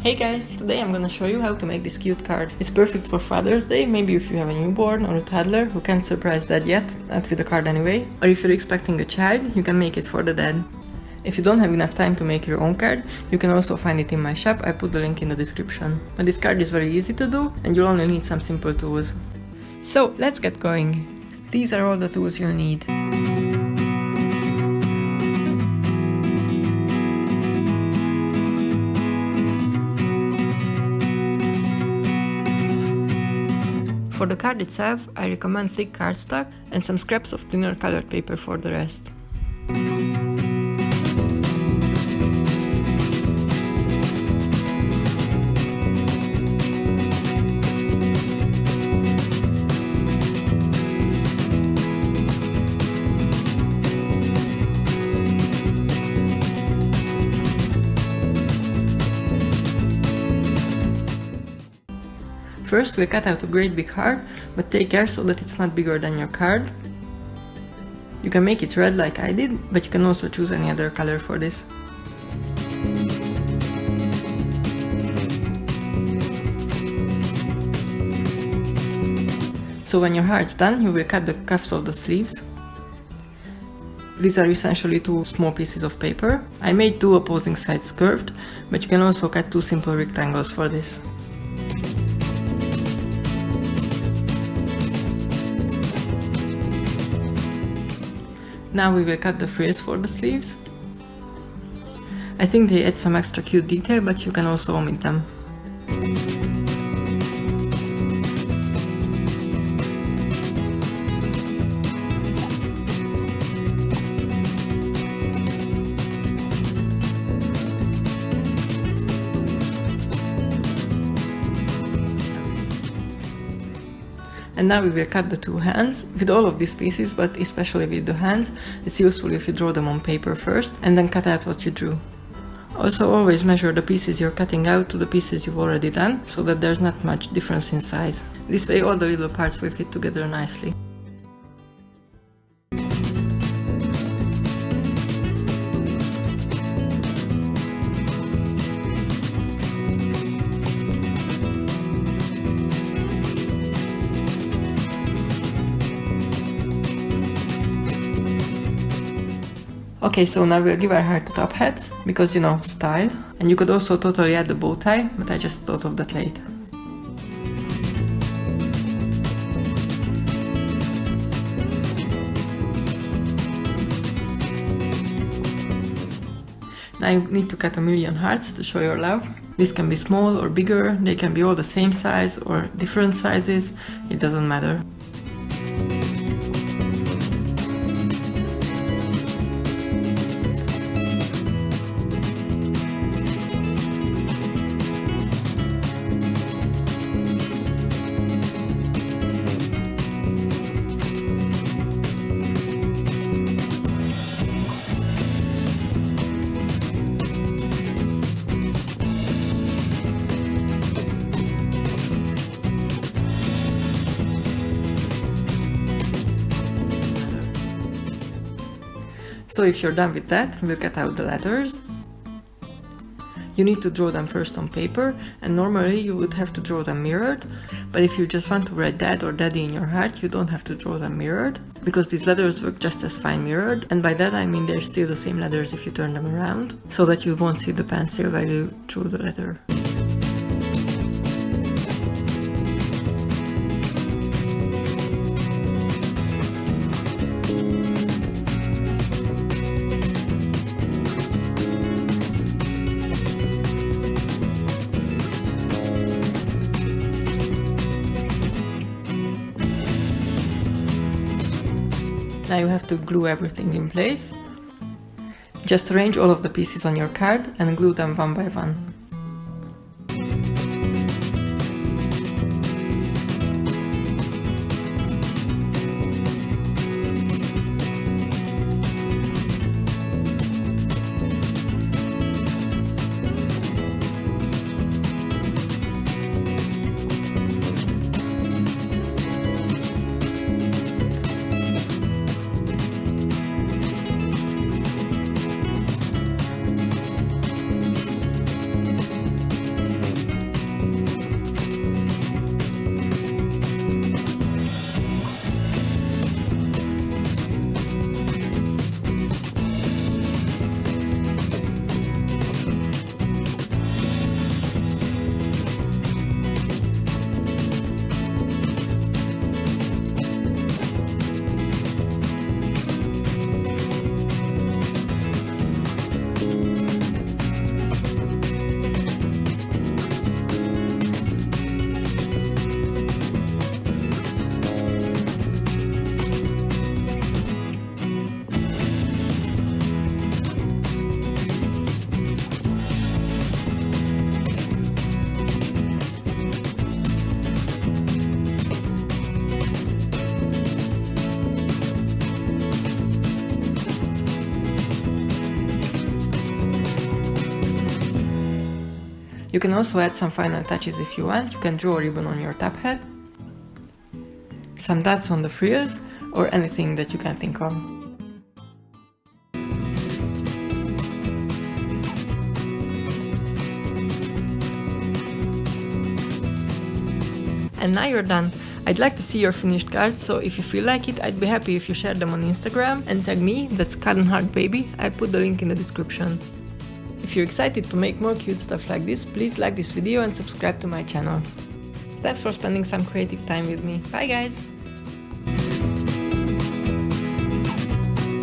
Hey guys, today I'm gonna show you how to make this cute card. It's perfect for Father's Day, maybe if you have a newborn or a toddler who can't surprise dad yet, not with a card anyway, or if you're expecting a child, you can make it for the dad. If you don't have enough time to make your own card, you can also find it in my shop, I put the link in the description. But this card is very easy to do and you'll only need some simple tools. So let's get going. These are all the tools you'll need. For the card itself, I recommend thick cardstock and some scraps of thinner colored paper for the rest. First, we cut out a great big heart, but take care so that it's not bigger than your card. You can make it red like I did, but you can also choose any other color for this. So when your heart's done, you will cut the cuffs of the sleeves. These are essentially two small pieces of paper. I made two opposing sides curved, but you can also cut two simple rectangles for this. Now we will cut the frills for the sleeves. I think they add some extra cute detail, but you can also omit them. And now we will cut the two hands. With all of these pieces, but especially with the hands, it's useful if you draw them on paper first and then cut out what you drew. Also always measure the pieces you're cutting out to the pieces you've already done, so that there's not much difference in size. This way all the little parts will fit together nicely. Okay, so now we'll give our heart a top hat, because you know, style. And you could also totally add the bow tie, but I just thought of that late. Now you need to cut 1,000,000 hearts to show your love. This can be small or bigger, they can be all the same size or different sizes, it doesn't matter. So if you're done with that, we'll cut out the letters. You need to draw them first on paper, and normally you would have to draw them mirrored, but if you just want to write dad or daddy in your heart, you don't have to draw them mirrored, because these letters work just as fine mirrored, and by that I mean they're still the same letters if you turn them around, so that you won't see the pencil while you drew the letter. Now you have to glue everything in place. Just arrange all of the pieces on your card and glue them one by one. You can also add some final touches if you want. You can draw a ribbon on your top hat, some dots on the frills, or anything that you can think of. And now you're done. I'd like to see your finished cards, so if you feel like it, I'd be happy if you share them on Instagram and tag me, that's CottonHeartBaby. I'll put the link in the description. If you're excited to make more cute stuff like this, please like this video and subscribe to my channel. Thanks for spending some creative time with me. Bye guys!